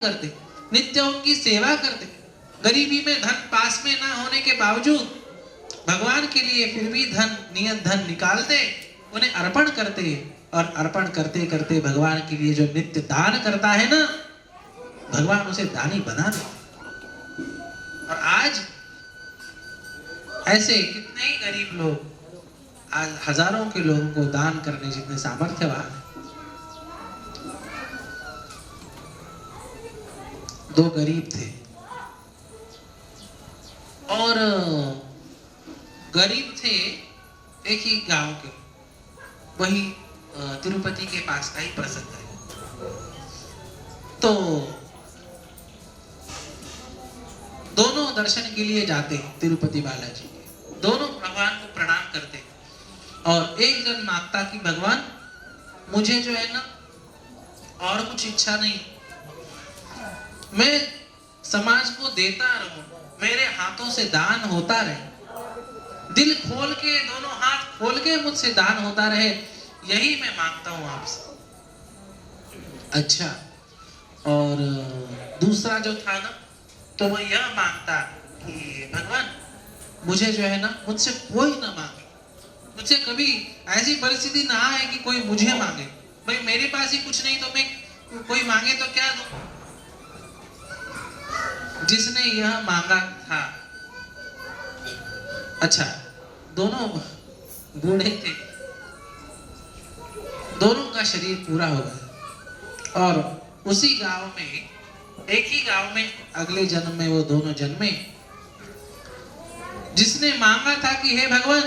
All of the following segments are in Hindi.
करते, नित्य उनकी सेवा करते, गरीबी में धन पास में ना होने के बावजूद भगवान के लिए फिर भी नियत धन निकालते, उन्हें अर्पण करते, और अर्पण करते करते भगवान के लिए जो नित्य दान करता है ना, भगवान उसे दानी बना देते। और आज ऐसे कितने ही गरीब लोग, आज हजारों के लोगों को दान करने जितने सामर्थ्यवान हैं। दो गरीब थे और गरीब थे एक ही गांव के, वही तिरुपति के पास का ही प्रसंग है। तो दोनों दर्शन के लिए जाते तिरुपति बालाजी के, दोनों भगवान को प्रणाम करते, और एक जन मांगता कि भगवान मुझे जो है ना और कुछ इच्छा नहीं, मैं समाज को देता रहूं, मेरे हाथों से दान होता रहे, दिल खोल के, दोनों हाथ खोल के मुझसे दान होता रहे, यही मैं मांगता हूं आपसे। अच्छा, और दूसरा जो था ना, तो वह यह मांगता कि भगवान मुझे जो है ना, मुझसे कोई ना मांगे, मुझसे कभी ऐसी परिस्थिति ना आए कि कोई मुझे मांगे। भाई मेरे पास ही कुछ नहीं, तो मैं कोई मांगे तो क्या दूं। जिसने यह मांगा था, अच्छा दोनों बूढ़े थे, दोनों का शरीर पूरा हो गया, और उसी गांव में, एक ही गांव में अगले जन्म में वो दोनों जन्मे। जिसने मांगा था कि हे भगवान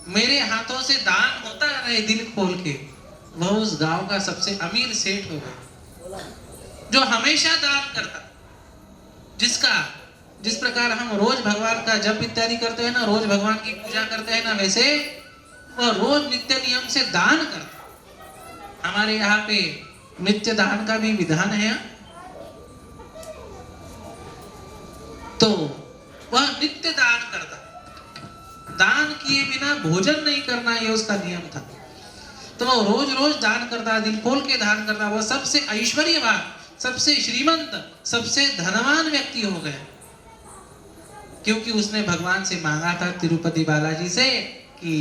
मेरे हाथों से दान होता रहे दिल खोल के, वह उस गांव का सबसे अमीर सेठ हो गया, जो हमेशा दान करता, जिसका जिस प्रकार हम रोज भगवान का जप इत्यादि करते हैं ना, रोज भगवान की पूजा करते हैं ना, वैसे वह रोज नित्य नियम से दान करता। हमारे यहाँ पे नित्य दान का भी विधान है, तो वह नित्य दान करता, दान किए बिना भोजन नहीं करना, यह उसका नियम था। तो वह रोज रोज दान करता, दिल खोल के दान करता, वह सबसे ऐश्वर्यवान, सबसे श्रीमंत, सबसे धनवान व्यक्ति हो गया, क्योंकि उसने भगवान से मांगा था, तिरुपति बालाजी से, कि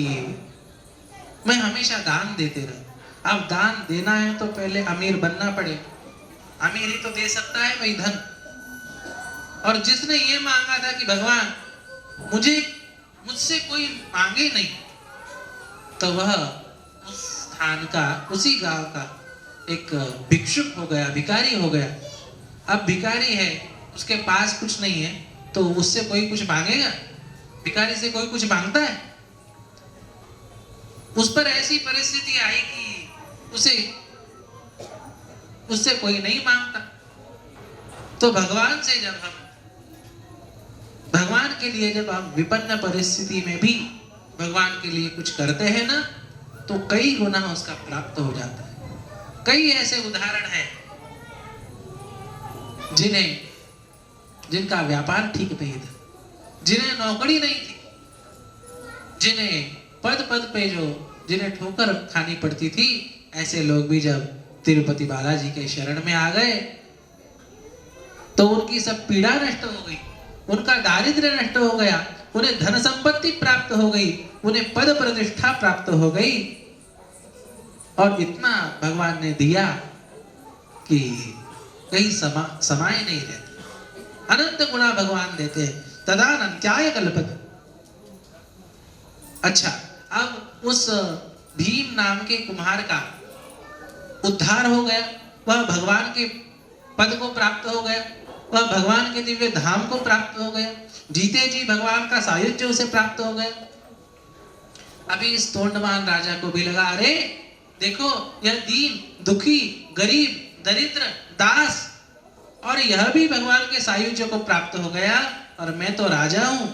मैं हमेशा दान देते रहूं। अब दान देना है तो पहले अमीर बनना पड़ेगा, अमीर ही तो दे सकता है भाई धन। और जिसने ये मांगा था कि भगवान मुझसे कोई मांगे नहीं, तो वह उस स्थान का, उसी गांव का एक भिक्षुक हो गया, भिखारी हो गया। अब भिखारी है, उसके पास कुछ नहीं है, तो उससे कोई कुछ मांगेगा? भिखारी से कोई कुछ मांगता है? उस पर ऐसी परिस्थिति आई कि उससे कोई नहीं मांगता। तो भगवान से जब हम, भगवान के लिए जब हम विपन्न परिस्थिति में भी भगवान के लिए कुछ करते हैं ना, तो कई गुना उसका प्राप्त हो जाता है। कई ऐसे उदाहरण हैं जिनका व्यापार ठीक नहीं था, जिन्हें नौकरी नहीं थी, जिन्हें पद पे जिन्हें ठोकर खानी पड़ती थी, ऐसे लोग भी जब तिरुपति बालाजी के शरण में आ गए, तो उनकी सब पीड़ा नष्ट हो गई, उनका दारिद्र्य नष्ट हो गया, उन्हें धन संपत्ति प्राप्त हो गई, उन्हें पद प्रतिष्ठा प्राप्त हो गई, और इतना भगवान ने दिया कि कहीं समाये नहीं रहते। अनंत गुणा भगवान देते हैं, तदानंत्याय कल्पते। अच्छा, अब उस भीम नाम के कुम्हार का उद्धार हो गया, वह भगवान के पद को प्राप्त हो गया, वह भगवान के दिव्य धाम को प्राप्त हो गया, जीते जी भगवान का सायुज्य उसे प्राप्त हो गया। अभी इस तोंडमान राजा को भी लगा, अरे देखो यह दीन, दुखी, गरीब, दरिद्र, दास, और यह भी भगवान के सायुज्य को प्राप्त हो गया, और मैं तो राजा हूं,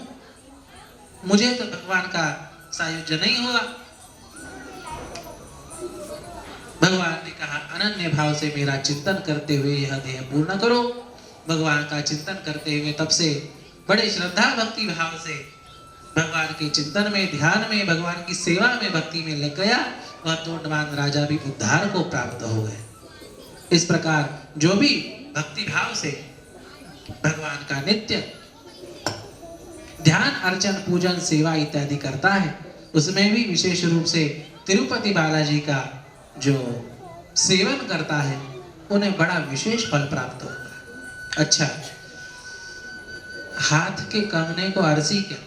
मुझे तो भगवान का सायुज्य नहीं हुआ। भगवान ने कहा, अनन्य भाव से मेरा चिंतन करते हुए यह देह पूर्ण करो। भगवान का चिंतन करते हुए तब से बड़े श्रद्धा भक्ति भाव से भगवान के चिंतन में, ध्यान में, भगवान की सेवा में, भक्ति में लग गया। वह तोंडमान राजा भी उद्धार को प्राप्त हो गए। इस प्रकार जो भी भक्ति भाव से भगवान का नित्य ध्यान अर्चन पूजन सेवा इत्यादि करता है, उसमें भी विशेष रूप से तिरुपति बालाजी का जो सेवन करता है उन्हें बड़ा विशेष फल प्राप्त होता है। अच्छा, हाथ के कंगने को अरसी क्या,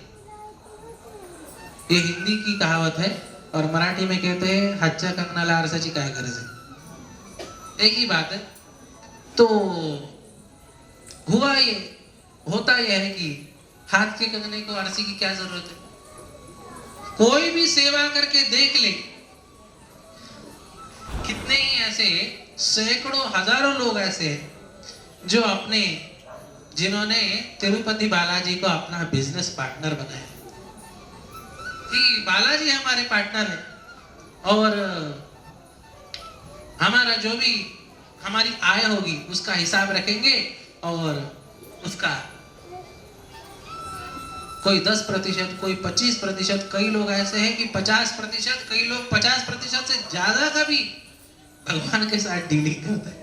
ये हिंदी की कहावत है और मराठी में कहते हैं हातच्या कंगनाला आरसाची काय गरज है। एक ही बात है। तो हुआ ये, होता यह है कि हाथ के कंगने को आरसी की क्या जरूरत है। कोई भी सेवा करके देख ले, कितने ही ऐसे सैकड़ों हजारों लोग ऐसे हैं जो अपने, जिन्होंने तिरुपति बालाजी को अपना बिजनेस पार्टनर बनाया कि बालाजी हमारे पार्टनर है और हमारा जो भी हमारी आय होगी उसका हिसाब रखेंगे और उसका कोई 10%, कोई 25%, कई लोग ऐसे हैं कि 50%, कई लोग 50% से ज्यादा का भी भगवान के साथ डीलिंग करते हैं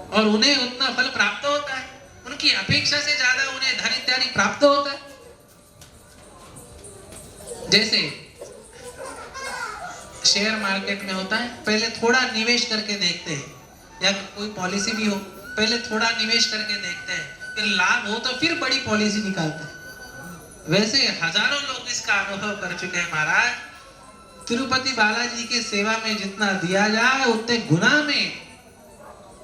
और उन्हें उतना फल प्राप्त होता है, उनकी अपेक्षा से ज्यादा उन्हें धन इत्यादि प्राप्त होता है। जैसे शेयर मार्केट में होता है, पहले थोड़ा निवेश करके देखते हैं, या कोई पॉलिसी भी हो, पहले थोड़ा निवेश करके देखते हैं, फिर लाभ हो तो फिर बड़ी पॉलिसी निकालते हैं। वैसे हजारों लोग इसका अनुभव कर चुके हैं महाराज। तिरुपति बालाजी के सेवा में जितना दिया जाए उतने गुना में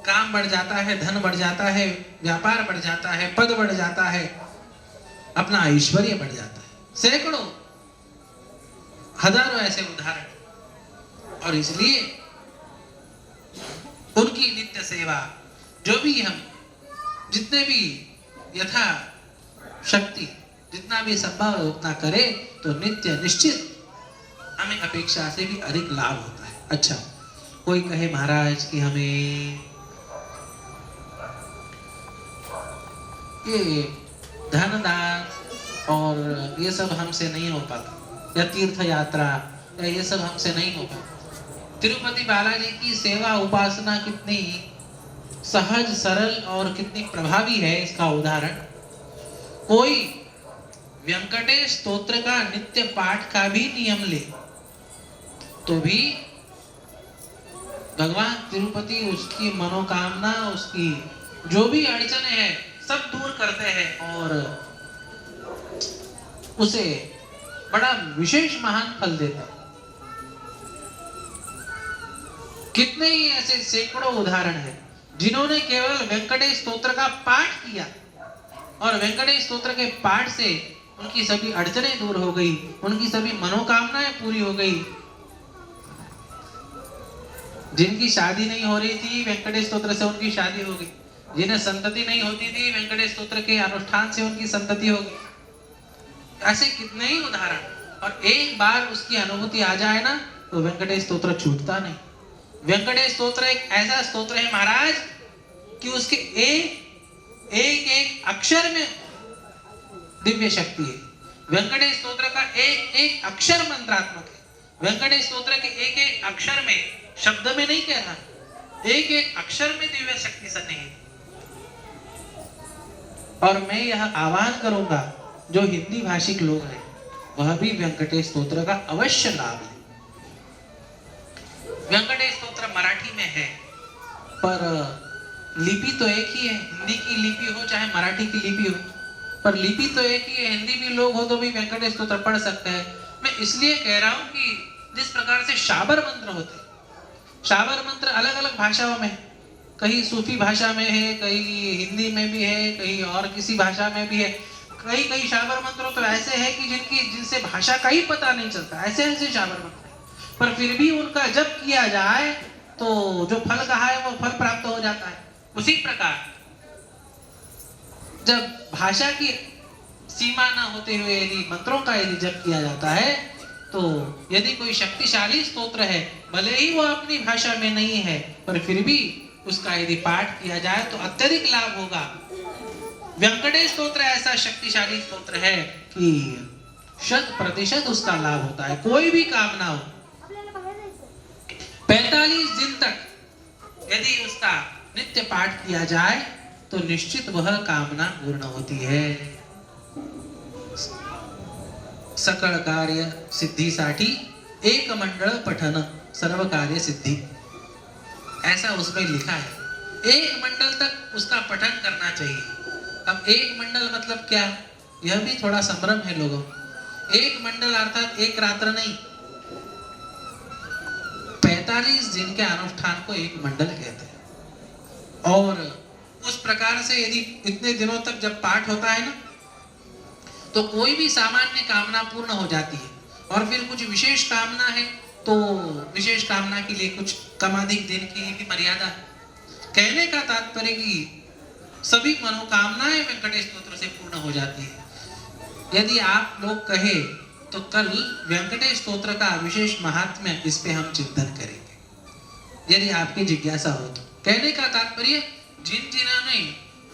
काम बढ़ जाता है, धन बढ़ जाता है, व्यापार बढ़ जाता है, पद बढ़ जाता है, अपना ऐश्वर्य बढ़ जाता है। सैकड़ों हजारों ऐसे उदाहरण। और इसलिए उनकी नित्य सेवा जो भी हम जितने भी यथा शक्ति जितना भी संभव है उतना करें तो नित्य निश्चित हमें अपेक्षा से भी अधिक लाभ होता है। अच्छा, कोई कहे महाराज कि हमें ये धन दान और ये सब हमसे नहीं हो पाता, या तीर्थ यात्रा या ये सब हमसे नहीं हो पाता। तिरुपति बालाजी की सेवा उपासना कितनी सहज सरल और कितनी प्रभावी है इसका उदाहरण, कोई वेंकटेश स्तोत्र का नित्य पाठ का भी नियम ले तो भी भगवान तिरुपति उसकी मनोकामना, उसकी जो भी अड़चने हैं सब दूर करते हैं और उसे बड़ा विशेष महान फल देता है। कितने ही ऐसे सैकड़ों उदाहरण हैं जिन्होंने केवल वेंकटेश स्तोत्र का पाठ किया और वेंकटेश स्तोत्र के पाठ से उनकी सभी अड़चनें दूर हो गई, उनकी सभी मनोकामनाएं पूरी हो गई। जिनकी शादी नहीं हो रही थी वेंकटेश स्तोत्र से उनकी शादी हो गई, जिन्हें संतति नहीं होती थी वेंकटेश स्तोत्र के अनुष्ठान से उनकी संतति हो गई। ऐसे कितने ही उदाहरण। और एक बार उसकी अनुभूति आ जाए ना तो वेंकटेश स्तोत्र छूटता नहीं। वेंकटेश स्तोत्र एक ऐसा स्तोत्र है महाराज कि उसके एक एक अक्षर में दिव्य शक्ति है। वेंकटेश स्तोत्र का एक एक अक्षर मंत्रात्मक है। वेंकटेश स्तोत्र के एक एक अक्षर में, शब्द में नहीं कहना, एक एक अक्षर में दिव्य शक्ति सन्निहित। और मैं यह आह्वान करूंगा जो हिंदी भाषिक लोग हैं वह भी वेंकटेश स्तोत्र का अवश्य लाभ है। वेंकटेश स्तोत्र मराठी में है पर लिपि तो एक ही है, हिंदी की लिपि हो चाहे मराठी की लिपि हो, पर लिपि तो एक ही है। हिंदी भी लोग हो तो भी वेंकटेश स्तोत्र पढ़ सकते हैं। मैं इसलिए कह रहा हूं कि जिस प्रकार से शाबर मंत्र होते, शाबर मंत्र अलग अलग भाषाओं में, कहीं सूफी भाषा में है, कहीं हिंदी में भी है, कहीं और किसी भाषा में भी है। कई शाबर मंत्र तो ऐसे हैं कि जिनसे भाषा का ही पता नहीं चलता, ऐसे ऐसे शाबर मंत्र, पर फिर भी उनका जप किया जाए तो जो फल कहा है वो फल प्राप्त हो जाता है। उसी प्रकार जब भाषा की सीमा ना होते हुए यदि मंत्रों का यदि जप किया जाता है तो यदि कोई शक्तिशाली स्तोत्र है, भले ही वो अपनी भाषा में नहीं है, पर फिर भी उसका यदि पाठ किया जाए तो अत्यधिक लाभ होगा। वेंकटेश स्तोत्र ऐसा शक्तिशाली स्तोत्र है कि 100% उसका लाभ होता है। कोई भी कामना हो, 45 दिन तक यदि उसका नित्य पाठ किया जाए तो निश्चित वह कामना पूर्ण होती है। सकळ कार्य सिद्धीसाठी एक मंडळ पठन सर्व कार्य सिद्धि, ऐसा उसमें लिखा है। एक मंडल तक उसका पठन करना चाहिए। अब एक मंडल मतलब क्या, यह भी थोड़ा संभ्रम है लोगों। एक मंडल अर्थात एक रात्र नहीं, 45 दिन के अनुष्ठान को एक मंडल कहते हैं। और उस प्रकार से यदि इतने दिनों तक जब पाठ होता है ना, तो कोई भी सामान्य कामना पूर्ण हो जाती है। और फिर कुछ विशेष कामना है तो विशेष कामना के लिए कुछ कम अधिक दिन की भी मर्यादा है। कहने का तात्पर्य कि सभी मनोकामनाएं वेंकटेश स्तोत्र से पूर्ण हो जाती है। यदि आप लोग कहे तो कल वेंकटेश स्तोत्र का विशेष महात्म्य, इस पे हम चिंतन करेंगे यदि आपकी जिज्ञासा हो तो। कहने का तात्पर्य जिन्होंने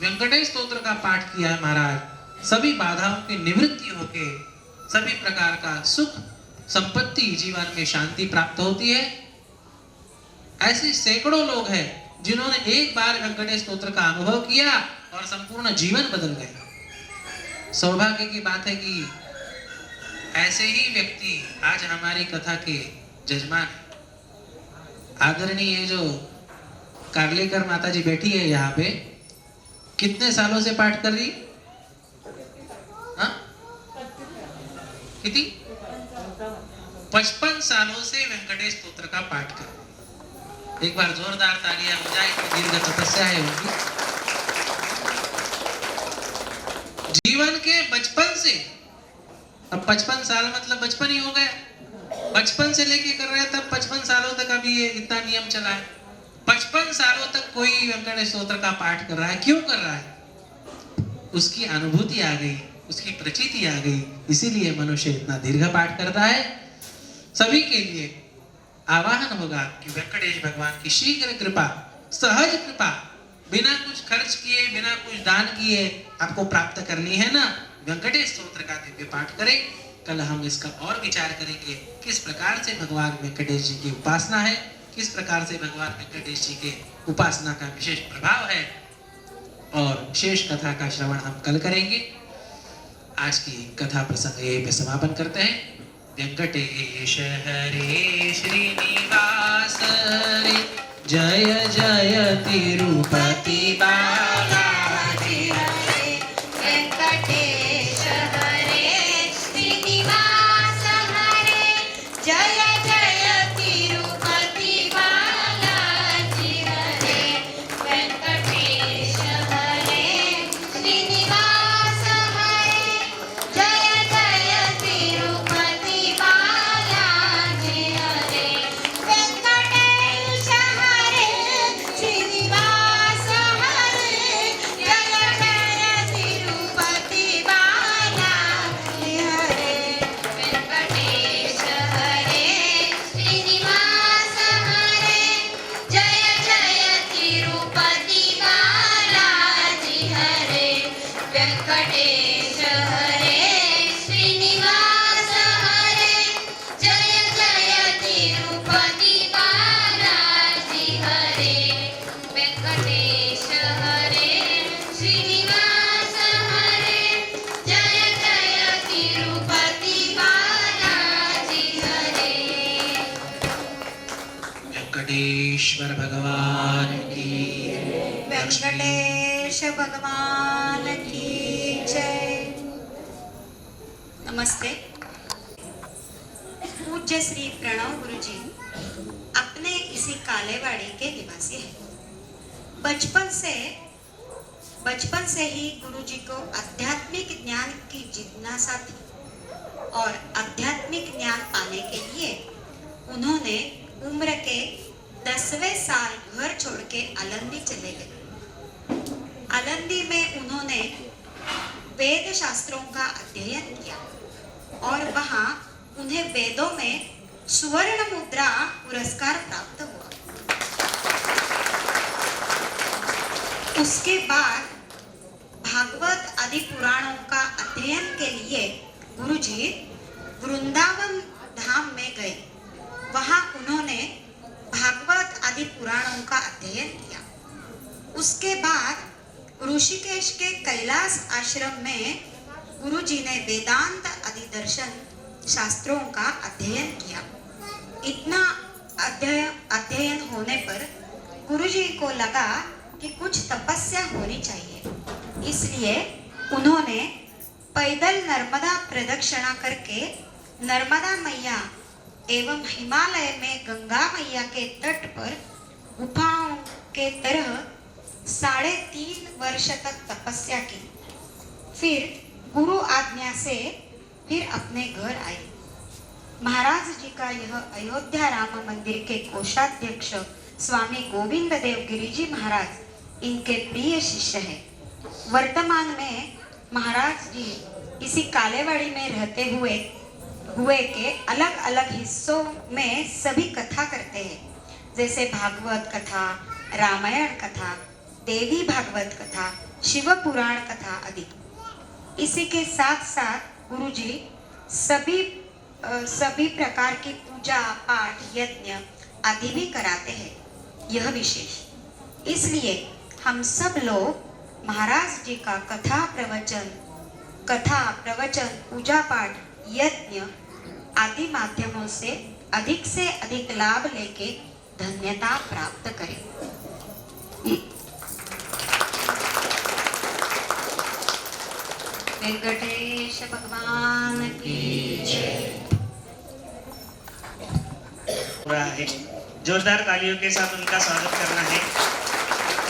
वेंकटेश स्तोत्र का पाठ किया है महाराज, सभी बाधाओं की निवृत्ति होके सभी प्रकार का सुख संपत्ति जीवन में शांति प्राप्त होती है। ऐसे सैकड़ों लोग हैं जिन्होंने एक बार वेंकटेश स्तोत्र का अनुभव किया और संपूर्ण जीवन बदल गया। सौभाग्य की बात है कि ऐसे ही व्यक्ति आज हमारी कथा के जजमान है। आदरणीय जो कार्लेकर माता जी बैठी है यहाँ पे, कितने सालों से पाठ कर रही? हाँ? कितनी? 55 सालों से वेंकटेश स्तोत्र का पाठ कर। एक बार जोरदार तालियां हो जाए। दीर्घ तपस्या है उनकी। जीवन के बचपन से, अब 55 साल मतलब बचपन ही हो गया। बचपन से लेके कर रहे हैं तब 55 सालों तक अभी ये इतना नियम चला है। 55 सालों तक कोई वेंकटेश स्तोत्र का पाठ कर रहा है। क्यों कर रहा है? उसकी अनुभूति आ गई, उसकी प्रचिति आ गई, इसीलिए मनुष्य इतना दीर्घ पाठ करता है। सभी के लिए आवाहन होगा कि वेंकटेश भगवान की शीघ्र कृपा, सहज कृपा, बिना कुछ खर्च किए, बिना कुछ दान किए आपको प्राप्त करनी है ना, वेंकटेश स्तोत्र का दिव्य पाठ करें। कल हम इसका और विचार करेंगे किस प्रकार से भगवान वेंकटेश जी की उपासना है, किस प्रकार से भगवान वेंकटेश जी के उपासना का विशेष प्रभाव है, और शेष कथा का श्रवण हम कल करेंगे। आज की कथा प्रसंग यहीं पे समापन करते हैं। वेंकटेश हरे श्रीनिवास हरे, जय जय तिरुपति बालाजी हरे। वेंकटेश हरे श्रीनिवास हरे, जय जय तिरुपति बालाजी हरे। वेंकटेश हरे श्रीनिवास हरे, जय जय तिरुपति बालाजी हरे। वेंकटेश हरे श्रीनिवास हरे, जय जय तिरुपति बालाजी हरे। वेंकटेश हरे श्रीनिवास हरे, जय जय तिरुपति बालाजी हरे। वेंकटेश हरे श्रीनिवास हरे, जय जय तिरुपति बालाजी हरे। वेंकटेश हरे श्रीनिवास हरे, जय जय तिरुपति बालाजी हरे। वेंकटेश्वर भगवान की, वेंकटेश भगवान की जय। नमस्ते। पूज्य श्री प्रणव गुरु जी अपने इसी कालेवाड़ी के निवासी हैं। बचपन से ही गुरु जी को आध्यात्मिक ज्ञान की जिज्ञासा थी और आध्यात्मिक ज्ञान पाने के लिए उन्होंने उम्र के 10वें साल घर छोड़ के आलंदी चले गए। आलंदी में उन्होंने वेद शास्त्रों का अध्ययन किया और वहां उन्हें वेदों में सुवर्ण मुद्रा पुरस्कार प्राप्त हुआ। उसके बाद भागवत आदि पुराणों का अध्ययन के लिए गुरुजी वृंदावन धाम में गए। वहां उन्होंने भागवत आदि पुराणों का अध्ययन किया। उसके बाद ऋषिकेश के कैलाश आश्रम में गुरुजी ने वेदांत आदि दर्शन शास्त्रों का अध्ययन किया। इतना अध्ययन होने पर गुरुजी को लगा कि कुछ तपस्या होनी चाहिए, इसलिए उन्होंने पैदल नर्मदा प्रदक्षिणा करके नर्मदा मैया एवं हिमालय में गंगा मैया के तट पर गुफाओं के तरह 3.5 वर्ष तक तपस्या की। फिर गुरु आज्ञा से फिर अपने घर आए। महाराज जी का यह अयोध्या राम मंदिर के कोषाध्यक्ष स्वामी गोविंद देव गिरिजी महाराज इनके प्रिय शिष्य हैं। वर्तमान में महाराज जी इसी कालेवाड़ी में रहते हुए के अलग अलग हिस्सों में सभी कथा करते हैं, जैसे भागवत कथा, रामायण कथा, देवी भागवत कथा, शिव पुराण कथा आदि। इसी के साथ साथ गुरुजी सभी प्रकार की पूजा पाठ यज्ञ आदि भी कराते हैं। यह विशेष इसलिए हम सब लोग महाराज जी का कथा प्रवचन पूजा पाठ यज्ञ आदि माध्यमों से अधिक लाभ लेके धन्यता प्राप्त करें। वेंकटेश भगवान की जय। जोरदार तालियों के साथ उनका स्वागत करना है।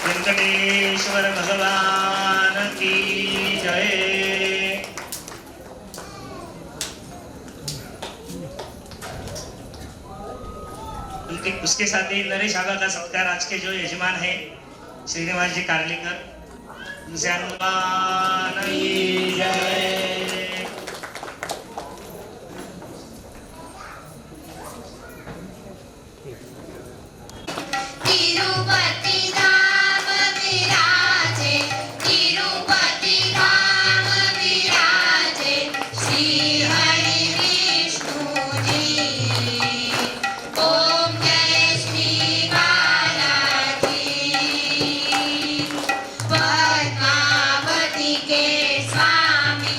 वेंकटेश्वर भगवान की जय। उसके साथ ही नरेश आगा का सत्कार आज के जो यजमान है श्रीनिवास जी कार्लिकर, उनसे हनुमान की जय। तिरुपति धाम विराजे, तिरुपति धाम विराजे, श्री हरि विष्णु जी। ओम जय श्री बालाजी। पद्मावती के स्वामी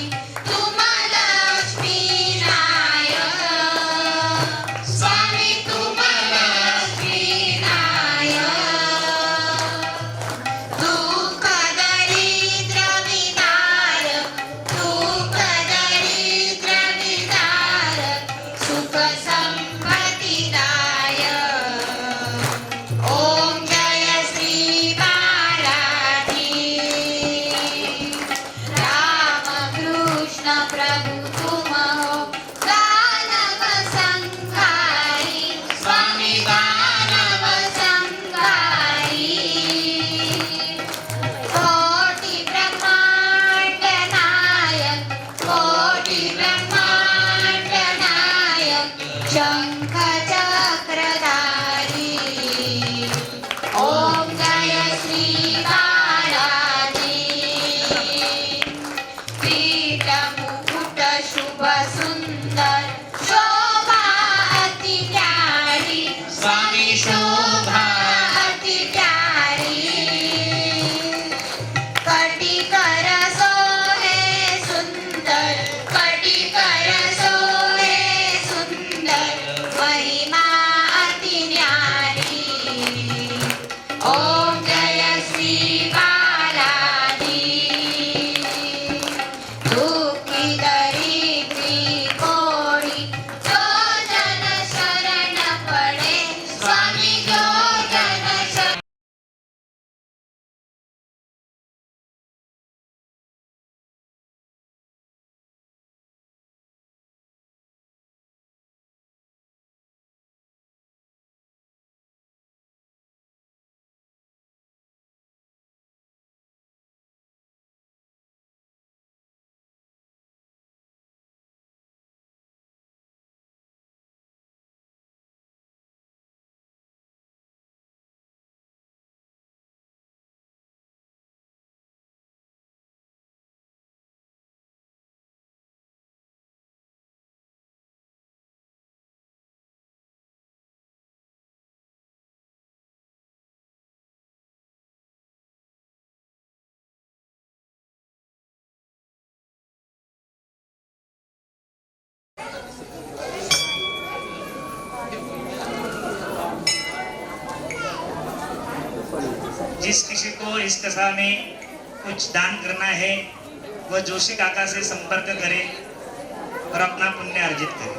जिस किसी को इस कथा में कुछ दान करना है वह जोशी काका से संपर्क करे और अपना पुण्य अर्जित करे।